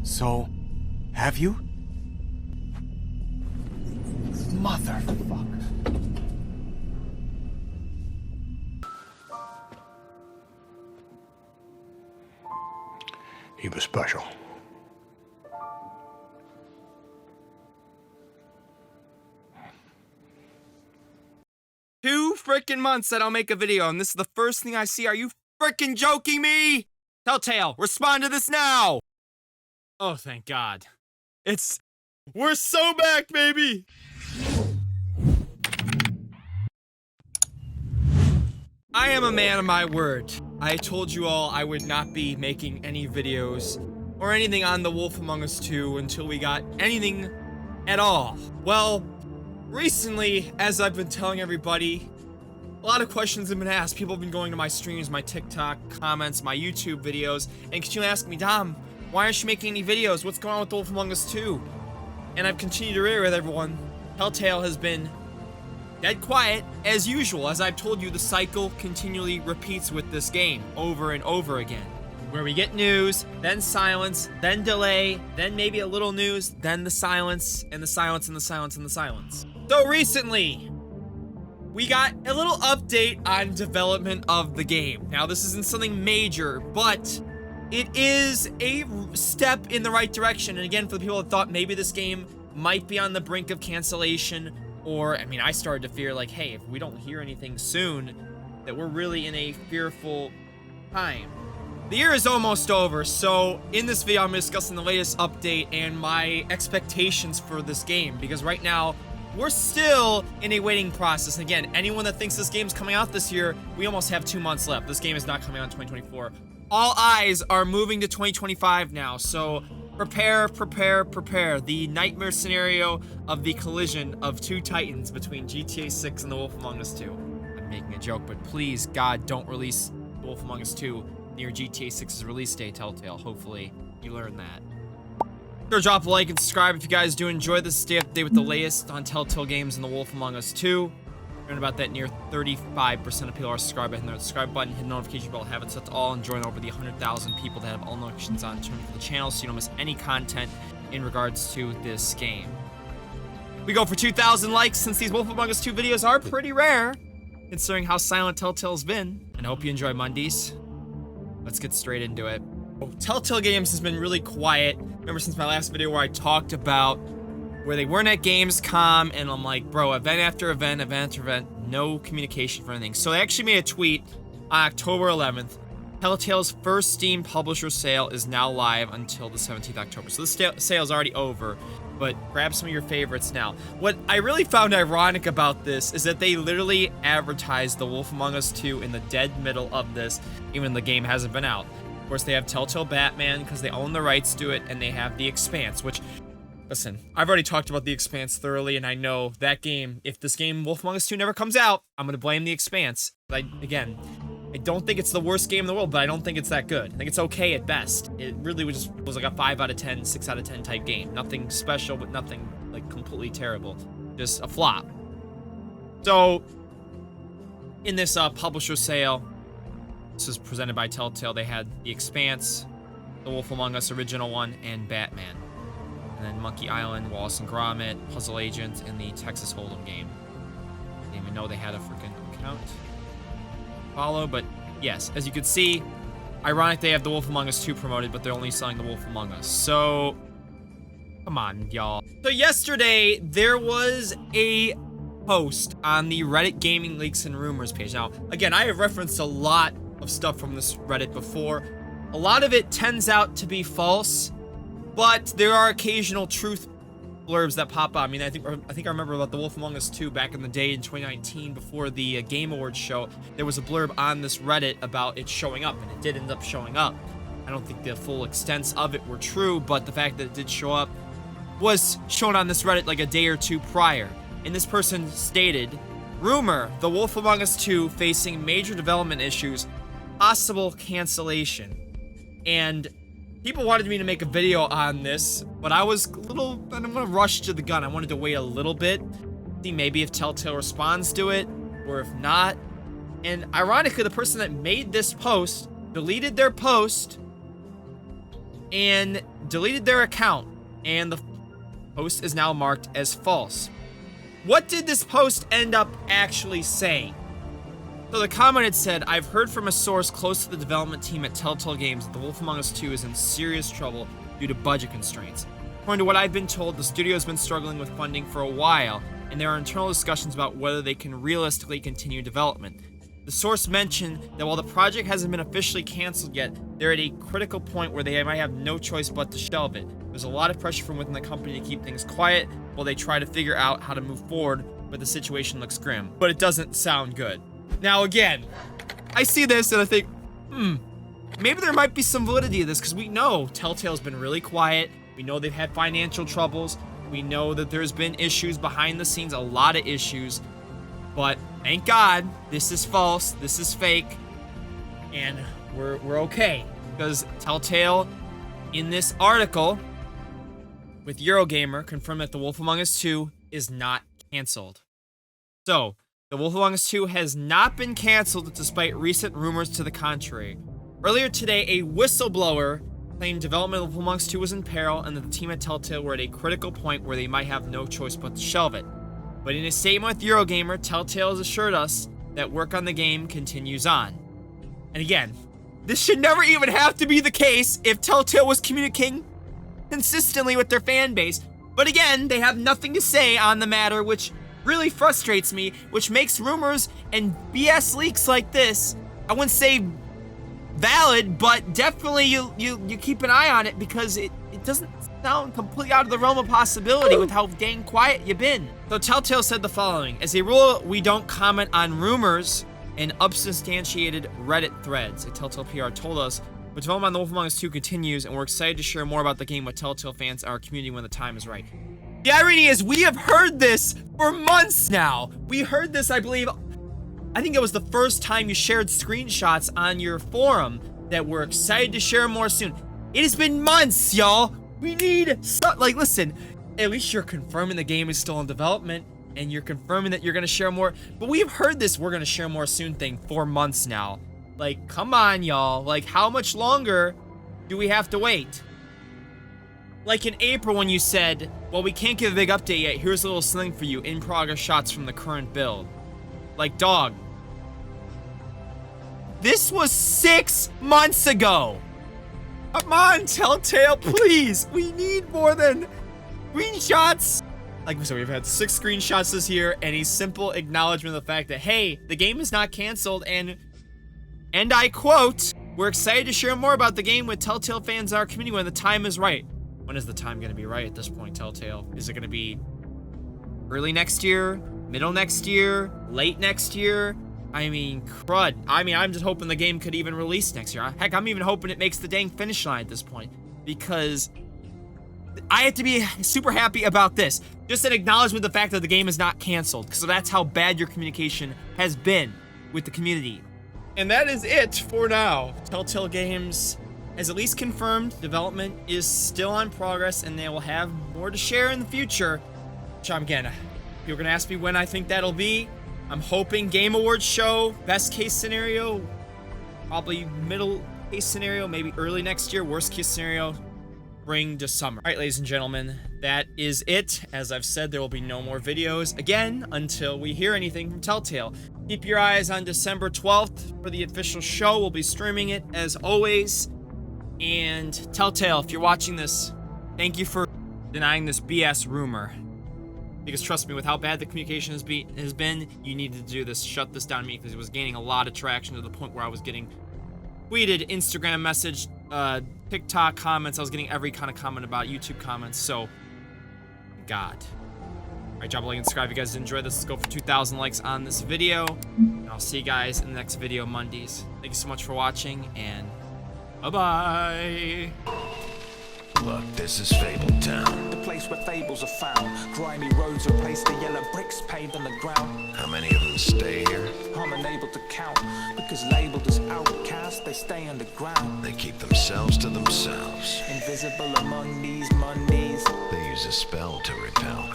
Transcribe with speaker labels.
Speaker 1: So, have you? Motherfucker.
Speaker 2: He was special.
Speaker 3: 2 freaking months that I'll make a video, and this is the first thing I see. Are you freaking joking me? Telltale, respond to this now! Oh, thank God. We're so back, baby! I am a man of my word. I told you all I would not be making any videos or anything on The Wolf Among Us 2 until we got anything at all. Well, recently, as I've been telling everybody, a lot of questions have been asked. People have been going to my streams, my TikTok comments, my YouTube videos, and continually asking me, Dom, why aren't you making any videos? What's going on with The Wolf Among Us 2? And I've continued to reiterate with everyone, Telltale has been dead quiet, as usual. As I've told you, the cycle continually repeats with this game, over and over again. Where we get news, then silence, then delay, then maybe a little news, then the silence, and the silence, and the silence, and the silence. So recently, we got a little update on development of the game. Now, this isn't something major, but it is a step in the right direction. And again, for the people that thought maybe this game might be on the brink of cancellation, or, I mean, I started to fear, like, hey, if we don't hear anything soon, that we're really in a fearful time. The year is almost over, so in this video, I'm discussing the latest update and my expectations for this game, because right now, we're still in a waiting process. And again, anyone that thinks this game's coming out this year, we almost have 2 months left. This game is not coming out in 2024. All eyes are moving to 2025 now, so prepare. The nightmare scenario of the collision of 2 titans between GTA 6 and The Wolf Among Us 2. I'm making a joke, but please, God, don't release The Wolf Among Us 2 near GTA 6's release day, Telltale. Hopefully, you learn that. Sure, drop a like and subscribe if you guys do enjoy this day update with the latest on Telltale games and The Wolf Among Us 2. Learn about that near 35% of people are subscribed by hitting the subscribe button, hit the notification bell, have it set to all, and join over the 100,000 people that have all notifications on turn for the channel so you don't miss any content in regards to this game. We go for 2,000 likes since these Wolf Among Us 2 videos are pretty rare, considering how silent Telltale's been. And I hope you enjoy Mondays. Let's get straight into it. Telltale Games has been really quiet. Remember since my last video where I talked about where they weren't at Gamescom, and I'm like, bro, event after event, no communication for anything. So they actually made a tweet on October 11th. Telltale's first Steam publisher sale is now live until the 17th October. So this sale is already over, but grab some of your favorites now. What I really found ironic about this is that they literally advertised The Wolf Among Us 2 in the dead middle of this, even the game hasn't been out. Of course, they have Telltale Batman because they own the rights to it, and they have The Expanse, which, listen, I've already talked about The Expanse thoroughly, and I know that game, if this game, Wolf Among Us 2, never comes out, I'm going to blame The Expanse. But again, I don't think it's the worst game in the world, but I don't think it's that good. I think it's okay at best. It really was like a 5 out of 10, 6 out of 10 type game. Nothing special, but nothing, like, completely terrible. Just a flop. So, in this publisher sale, this was presented by Telltale. They had The Expanse, The Wolf Among Us original one, and Batman. And then Monkey Island, Wallace and Gromit, Puzzle Agent, and the Texas Hold'em game. I didn't even know they had a freaking account. Follow, but yes, as you can see, ironic they have The Wolf Among Us 2 promoted, but they're only selling The Wolf Among Us. So, come on, y'all. So yesterday, there was a post on the Reddit Gaming Leaks and Rumors page. Now, again, I have referenced a lot of stuff from this Reddit before. A lot of it tends out to be false, but there are occasional truth blurbs that pop up. I mean, I think I remember about The Wolf Among Us 2 back in the day in 2019 before the Game Awards show. There was a blurb on this Reddit about it showing up, and it did end up showing up. I don't think the full extents of it were true, but the fact that it did show up was shown on this Reddit like a day or two prior. And this person stated, rumor, The Wolf Among Us 2 facing major development issues, possible cancellation. And people wanted me to make a video on this, but I was I'm gonna rush to the gun. I wanted to wait a little bit, see maybe if Telltale responds to it, or if not. And ironically, the person that made this post deleted their post and deleted their account, and the post is now marked as false. What did this post end up actually saying? So the comment had said, I've heard from a source close to the development team at Telltale Games that The Wolf Among Us 2 is in serious trouble due to budget constraints. According to what I've been told, the studio has been struggling with funding for a while, and there are internal discussions about whether they can realistically continue development. The source mentioned that while the project hasn't been officially canceled yet, they're at a critical point where they might have no choice but to shelve it. There's a lot of pressure from within the company to keep things quiet while they try to figure out how to move forward, but the situation looks grim. But it doesn't sound good. Now again, I see this and I think, maybe there might be some validity to this, because we know Telltale's been really quiet. We know they've had financial troubles. We know that there's been issues behind the scenes, a lot of issues. But thank God, this is false, this is fake, and we're okay. Because Telltale, in this article with Eurogamer, confirmed that The Wolf Among Us 2 is not canceled. So, The Wolf Among Us 2 has not been canceled despite recent rumors to the contrary. Earlier today, a whistleblower claimed development of The Wolf Among Us 2 was in peril and that the team at Telltale were at a critical point where they might have no choice but to shelve it. But in a statement with Eurogamer, Telltale has assured us that work on the game continues on. And again, this should never even have to be the case if Telltale was communicating consistently with their fan base. But again, they have nothing to say on the matter, which really frustrates me, which makes rumors and BS leaks like this, I wouldn't say valid, but definitely you keep an eye on it, because it doesn't sound completely out of the realm of possibility with how dang quiet you've been. So Telltale said the following: as a rule, we don't comment on rumors and unsubstantiated Reddit threads, a Telltale PR told us, but development on The Wolf Among Us 2 continues, and we're excited to share more about the game with Telltale fans and our community when the time is right. The irony is we have heard this for months now. We heard this, I think it was the first time you shared screenshots on your forum that we're excited to share more soon. It has been months, y'all. We need listen, at least you're confirming the game is still in development and you're confirming that you're gonna share more. But we have heard this we're gonna share more soon thing for months now. Like, come on, y'all. Like, how much longer do we have to wait? Like in April when you said, well, we can't give a big update yet. Here's a little sling for you. In progress shots from the current build. Like, dog. This was 6 months ago. Come on, Telltale, please. We need more than screenshots. Like we said, we've had 6 screenshots this year and a simple acknowledgement of the fact that, hey, the game is not canceled, and I quote, we're excited to share more about the game with Telltale fans in our community when the time is right. When is the time going to be right at this point, Telltale? Is it going to be early next year, middle next year, late next year? I mean, crud. I mean, I'm just hoping the game could even release next year. Heck, I'm even hoping it makes the dang finish line at this point, because I have to be super happy about this. Just an acknowledgement of the fact that the game is not canceled, because that's how bad your communication has been with the community. And that is it for now. Telltale Games has at least confirmed development is still on progress, and they will have more to share in the future. Which I'm again, you're gonna ask me when I think that'll be. I'm hoping Game Awards show, best case scenario, probably middle case scenario, maybe early next year, worst case scenario, spring to summer. All right, ladies and gentlemen, that is it. As I've said, there will be no more videos again until we hear anything from Telltale. Keep your eyes on December 12th for the official show. We'll be streaming it as always. And Telltale, if you're watching this, thank you for denying this BS rumor. Because trust me, with how bad the communication has been, you needed to do this, shut this down to me, because it was gaining a lot of traction to the point where I was getting tweeted, Instagram message, TikTok comments. I was getting every kind of comment about YouTube comments. So, God. All right, drop a like and subscribe if you guys enjoyed this. Let's go for 2,000 likes on this video. And I'll see you guys in the next video Mondays. Thank you so much for watching, and bye-bye.
Speaker 2: Look, this is Fable Town.
Speaker 4: The place where fables are found. Grimy roads replace the yellow bricks paved on the ground.
Speaker 2: How many of them stay here?
Speaker 4: I'm unable to count, because labeled as outcasts, they stay underground.
Speaker 2: They keep themselves to themselves.
Speaker 4: Invisible among these Mondays.
Speaker 2: They use a spell to repel.